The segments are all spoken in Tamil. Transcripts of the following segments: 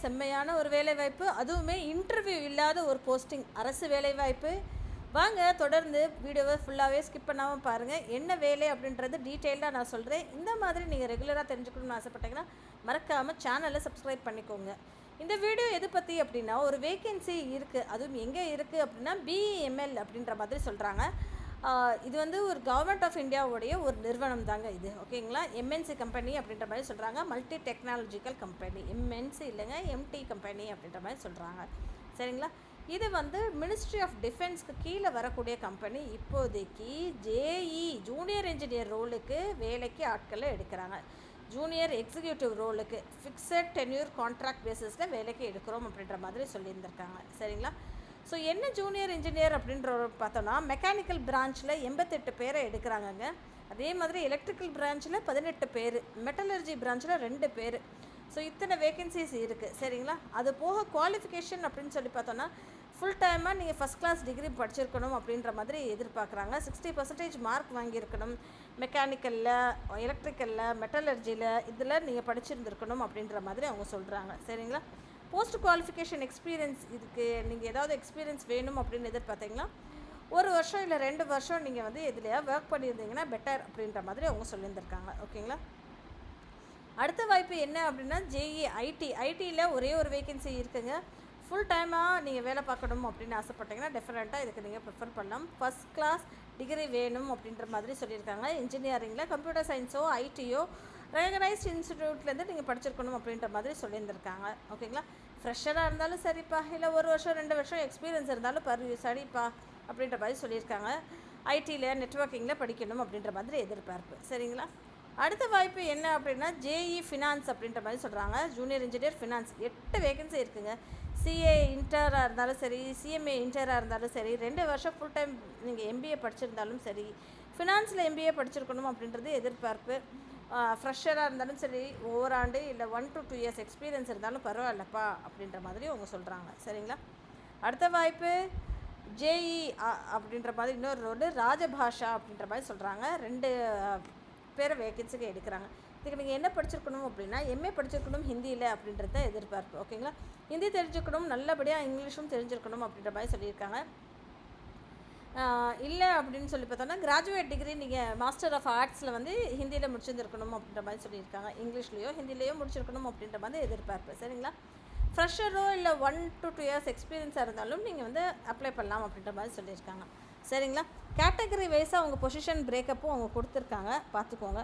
செம்மையான ஒரு வேலைவாய்ப்பு, அதுவுமே இன்டர்வியூ இல்லாத ஒரு போஸ்டிங், அரசு வேலைவாய்ப்பு. வாங்க தொடர்ந்து வீடியோவை ஃபுல்லாகவே ஸ்கிப் பண்ணாமல் பாருங்கள். என்ன வேலை அப்படின்றது டீட்டெயிலாக நான் சொல்கிறேன். இந்த மாதிரி நீங்கள் ரெகுலராக தெரிஞ்சுக்கணும்னு ஆசைப்பட்டீங்கன்னா மறக்காமல் சேனலை சப்ஸ்கிரைப் பண்ணிக்கோங்க. இந்த வீடியோ எது பற்றி அப்படின்னா, ஒரு வேக்கன்சி இருக்குது, அதுவும் எங்கே இருக்குது அப்படின்னா பிஇஎம்எல் அப்படின்ற மாதிரி சொல்கிறாங்க. இது வந்து ஒரு கவர்மெண்ட் ஆஃப் இந்தியாவுடைய ஒரு நிறுவனம் தாங்க இது, ஓகேங்களா. எம்என்சி கம்பெனி அப்படின்ற மாதிரி சொல்கிறாங்க, மல்டி டெக்னாலஜிக்கல் கம்பெனி. எம்என்சி இல்லைங்க, எம்டி கம்பெனி அப்படின்ற மாதிரி சொல்கிறாங்க, சரிங்களா. இது வந்து மினிஸ்ட்ரி ஆஃப் டிஃபென்ஸ்க்கு கீழே வரக்கூடிய கம்பெனி. இப்போதைக்கு ஜேஇ ஜூனியர் இன்ஜினியர் ரோலுக்கு வேலைக்கு ஆட்களை எடுக்கிறாங்க. ஜூனியர் எக்ஸிக்யூட்டிவ் ரோலுக்கு ஃபிக்ஸட் டென்யூர் கான்ட்ராக்ட் பேசிஸில் வேலைக்கு எடுக்கிறோம் அப்படின்ற மாதிரி சொல்லியிருந்திருக்காங்க, சரிங்களா. ஸோ என்ன ஜூனியர் இன்ஜினியர் அப்படின்ற பார்த்தோன்னா, மெக்கானிக்கல் பிரான்ச்சில் 88 பேரை எடுக்கிறாங்கங்க. அதே மாதிரி எலக்ட்ரிக்கல் பிரான்ச்சில் 18 பேர், மெட்டலர்ஜி பிரான்ச்சில் 2 பேர். ஸோ இத்தனை வேகன்சிஸ் இருக்குது, சரிங்களா. அது போக குவாலிஃபிகேஷன் அப்படின்னு சொல்லி பார்த்தோன்னா, ஃபுல் டைமாக நீங்கள் ஃபஸ்ட் கிளாஸ் டிகிரி படிச்சிருக்கணும் அப்படின்ற மாதிரி எதிர்பார்க்குறாங்க. 60% மார்க் வாங்கியிருக்கணும். மெக்கானிக்கலில், எலக்ட்ரிக்கலில், மெட்டலர்ஜியில் இதில் நீங்கள் படிச்சிருந்துருக்கணும் அப்படின்ற மாதிரி அவங்க சொல்கிறாங்க, சரிங்களா. போஸ்ட் குவாலிஃபிகேஷன் எக்ஸ்பீரியன்ஸ், இதுக்கு நீங்கள் ஏதாவது எக்ஸ்பீரியன்ஸ் வேணும் அப்படின்னு எதிர்பார்த்தீங்கன்னா 1 வருஷம் இல்லை 2 வருஷம் நீங்கள் வந்து எதுலையா ஒர்க் பண்ணியிருந்தீங்கன்னா பெட்டர் அப்படின்ற மாதிரி அவங்க சொல்லியிருந்திருக்காங்க, ஓகேங்களா. அடுத்த வாய்ப்பு என்ன அப்படின்னா ஜேஇ ஐடியில் ஒரே ஒரு வேக்கன்சி இருக்குங்க. ஃபுல் டைமாக நீங்கள் வேலை பார்க்கணும் அப்படின்னு ஆசைப்பட்டீங்கன்னா டெஃபினட்டாக இதுக்கு நீங்கள் ப்ரிஃபர் பண்ணலாம். ஃபஸ்ட் கிளாஸ் டிகிரி வேணும் அப்படின்ற மாதிரி சொல்லியிருக்காங்க. இன்ஜினியரிங்கில் கம்ப்யூட்டர் சயின்ஸோ ஐடியோ ரெகனைஸ்ட் இன்ஸ்டிடியூட்லேருந்து நீங்கள் படிச்சிருக்கணும் அப்படின்ற மாதிரி சொல்லியிருந்திருக்காங்க, ஓகேங்களா. ஃப்ரெஷராக இருந்தாலும் சரிப்பா, இல்லை 1 வருஷம் 2 வருஷம் எக்ஸ்பீரியன்ஸ் இருந்தாலும் சரிப்பா அப்படின்ற மாதிரி சொல்லியிருக்காங்க. ஐடியில் நெட்வொர்க்கிங்கில் படிக்கணும் அப்படின்ற மாதிரி எதிர்பார்ப்பு, சரிங்களா. அடுத்த வாய்ப்பு என்ன அப்படின்னா ஜேஇ ஃபினான்ஸ் அப்படின்ற மாதிரி சொல்கிறாங்க. ஜூனியர் இன்ஜினியர் ஃபினான்ஸ் 8 வேகன்சி இருக்குங்க. சிஏ இன்டராக இருந்தாலும் சரி, சிஎம்ஏ இன்டராக இருந்தாலும் சரி, 2 வருஷம் ஃபுல் டைம் நீங்கள் எம்பிஏ படிச்சிருந்தாலும் சரி, ஃபினான்ஸில் எம்பிஏ படிச்சிருக்கணும் அப்படின்றது எதிர்பார்ப்பு. ஃப்ரெஷராக இருந்தாலும் சரி, ஓராண்டு இல்லை 1 to 2 இயர்ஸ் எக்ஸ்பீரியன்ஸ் இருந்தாலும் பரவாயில்லப்பா அப்படின்ற மாதிரி அவங்க சொல்கிறாங்க, சரிங்களா. அடுத்த வாய்ப்பு ஜேஇ அப்படின்ற மாதிரி இன்னொரு ரோடு ராஜபாஷா அப்படின்ற மாதிரி சொல்கிறாங்க. 2 பேரை வேக்கன்சிக்கு எடுக்கிறாங்க. இதுக்கு நீங்கள் என்ன படிச்சிருக்கணும் அப்படின்னா எம்ஏ படிச்சிருக்கணும் ஹிந்தியில் அப்படின்றத எதிர்பார்ப்பு, ஓகேங்களா. ஹிந்தி தெரிஞ்சுக்கணும், நல்லபடியாக இங்கிலீஷும் தெரிஞ்சிருக்கணும் அப்படின்ற மாதிரி சொல்லியிருக்காங்க. இல்லை அப்படின்னு சொல்லி பார்த்தோன்னா கிராஜுவேட் டிகிரி நீங்கள் மாஸ்டர் ஆஃப் ஆர்ட்ஸில் வந்து ஹிந்தியில் முடிச்சிருந்துருக்கணும் அப்படின்ற மாதிரி சொல்லியிருக்காங்க. இங்கிலீஷ்லேயோ ஹிந்திலேயோ முடிச்சிருக்கணும் அப்படின்ற மாதிரி எதிர்பார்ப்பு, சரிங்களா. ஃப்ரெஷரோ இல்லை 1 to 2 இயர்ஸ் எக்ஸ்பீரியன்ஸாக இருந்தாலும் நீங்கள் வந்து அப்ளை பண்ணலாம் அப்படின்ற மாதிரி சொல்லியிருக்காங்க, சரிங்களா. கேட்டகரி வைஸாக அவங்க பொசிஷன் பிரேக்கப்பும் அவங்க கொடுத்துருக்காங்க, பார்த்துக்கோங்க.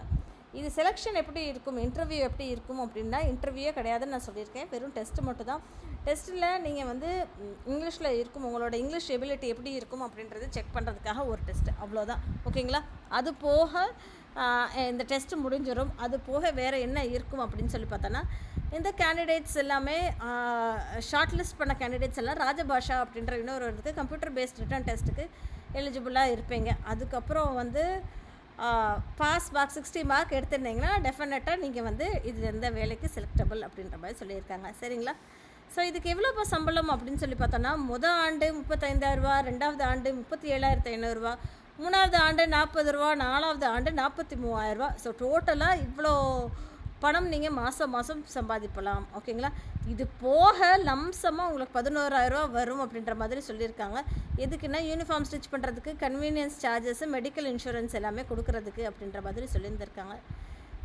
இது செலெக்ஷன் எப்படி இருக்கும், இன்டர்வியூ எப்படி இருக்கும் அப்படின்னா, இன்டர்வியூவே கிடையாதுன்னு நான் சொல்லியிருக்கேன், வெறும் டெஸ்ட்டு மட்டும் தான். டெஸ்ட்டில் நீங்கள் வந்து இங்கிலீஷில் இருக்கும், உங்களோட இங்கிலீஷ் எபிலிட்டி எப்படி இருக்கும் அப்படின்றது செக் பண்ணுறதுக்காக ஒரு டெஸ்ட்டு, அவ்வளோதான், ஓகேங்களா. அது போக இந்த டெஸ்ட்டு முடிஞ்சிடும். அது போக வேறு என்ன இருக்கும் அப்படின்னு சொல்லி பார்த்தோன்னா, இந்த கேண்டிடேட்ஸ் எல்லாமே ஷார்ட் லிஸ்ட் பண்ண கேண்டிடேட்ஸ் எல்லாம் ராஜபாஷா அப்படின்ற இன்னொரு இருக்குது கம்ப்யூட்டர் பேஸ்ட் ரிட்டன் டெஸ்ட்டுக்கு எலிஜிபிளாக இருப்பீங்க. அதுக்கப்புறம் வந்து பாஸ் மார்க் 60 மார்க் எடுத்துருந்தீங்கன்னா டெஃபினட்டாக நீங்கள் வந்து இது எந்த வேலைக்கு செலக்டபிள் அப்படின்ற மாதிரி சொல்லியிருக்காங்க, சரிங்களா. ஸோ இதுக்கு எவ்வளோப்பா சம்பளம் அப்படின்னு சொல்லி பார்த்தோன்னா, முதல் ஆண்டு 35,000 ரூபா, 2வது ஆண்டு 37,500 ரூபா, 3வது ஆண்டு 40 ரூபா, 4வது ஆண்டு 43,000 ரூபா. ஸோ டோட்டலாக இவ்வளோ பணம் நீங்கள் மாதம் சம்பாதிக்கலாம், ஓகேங்களா. இது போக லம்சமாக உங்களுக்கு 11,000 ரூபா வரும் அப்படின்ற மாதிரி சொல்லியிருக்காங்க. எதுக்குன்னா யூனிஃபார்ம் ஸ்டிச் பண்ணுறதுக்கு, கன்வீனியன்ஸ் சார்ஜஸ், மெடிக்கல் இன்சூரன்ஸ் எல்லாமே கொடுக்குறதுக்கு அப்படின்ற மாதிரி சொல்லியிருந்திருக்காங்க.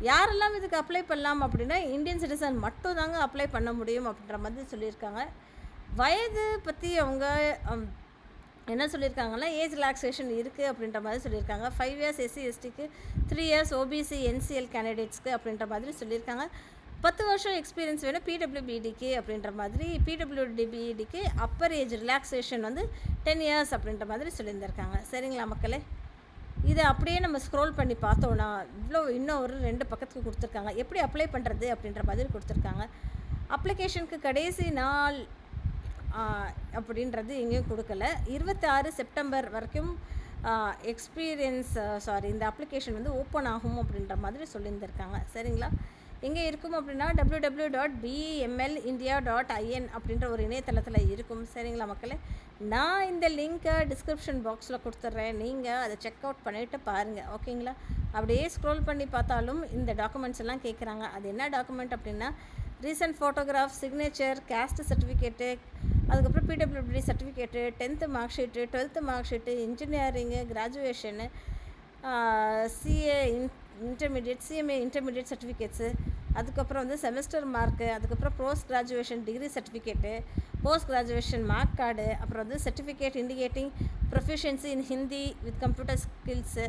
யாரெல்லாம் இதுக்கு அப்ளை பண்ணலாம் அப்படின்னா இந்தியன் சிட்டிசன் மட்டும் தாங்க அப்ளை பண்ண முடியும் அப்படின்ற மாதிரி சொல்லியிருக்காங்க. வயது பற்றி அவங்க என்ன சொல்லியிருக்காங்கன்னா ஏஜ் ரிலாக்ஸேஷன் இருக்குது அப்படின்ற மாதிரி சொல்லியிருக்காங்க. 5 இயர்ஸ் எஸ்சி எஸ்டிக்கு, 3 இயர்ஸ் ஓபிசி என்சிஎல் கேண்டிடேட்ஸ்க்கு அப்படின்ற மாதிரி சொல்லியிருக்காங்க. 10 வருஷம் எக்ஸ்பீரியன்ஸ் வேணும் பிடபிள்யூபிடிக்கு அப்படின்ற மாதிரி. பிடபிள்யூடிபிடிக்கு அப்பர் ஏஜ் ரிலாக்ஸேஷன் வந்து 10 இயர்ஸ் அப்படின்ற மாதிரி சொல்லியிருந்திருக்காங்க, சரிங்களா மக்களே. இதை அப்படியே நம்ம ஸ்க்ரோல் பண்ணி பார்த்தோன்னா இன்னும் ஒரு 2 பக்கத்துக்கு கொடுத்துருக்காங்க. எப்படி அப்ளை பண்ணுறது அப்படின்ற மாதிரி கொடுத்துருக்காங்க. அப்ளிகேஷனுக்கு கடைசி நாள் அப்படின்றது எங்கேயும் கொடுக்கல. 26 செப்டம்பர் வரைக்கும் இந்த அப்ளிகேஷன் வந்து ஓப்பன் ஆகும் அப்படின்ற மாதிரி சொல்லியிருந்திருக்காங்க, சரிங்களா. எங்கே இருக்கும் அப்படின்னா www.bemlindia.in அப்படின்ற ஒரு இணையதளத்தில் இருக்கும், சரிங்களா மக்களே. நான் இந்த லிங்க்கை டிஸ்கிரிப்ஷன் பாக்ஸில் கொடுத்துட்றேன், நீங்கள் அதை செக் அவுட் பண்ணிவிட்டு பாருங்கள், ஓகேங்களா. அப்படியே ஸ்க்ரோல் பண்ணி பார்த்தாலும் இந்த டாக்குமெண்ட்ஸ் எல்லாம் கேட்குறாங்க. அது என்ன டாக்குமெண்ட் அப்படின்னா recent photograph, signature, caste certificate, அதுக்கப்புறம் PWD certificate, 10th mark sheet, 12th mark sheet, engineering, graduation, CA intermediate, CMA intermediate certificates, அதுக்கப்புறம் வந்து செமஸ்டர் மார்க்கு, அதுக்கப்புறம் post graduation degree certificate, post graduation mark card, அப்புறம் வந்து certificate indicating proficiency in Hindi with computer skills,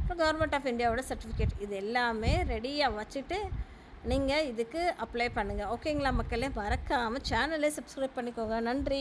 அப்புறம் கவர்மெண்ட் ஆஃப் இந்தியாவோட சர்டிஃபிகேட். இது எல்லாமே ரெடியாக வச்சுட்டு நீங்கள் இதுக்கு அப்ளை பண்ணுங்கள். ஓகேங்களா மக்களே? மறக்காமல் சேனலே சப்ஸ்கிரைப் பண்ணிக்கோங்க. நன்றி.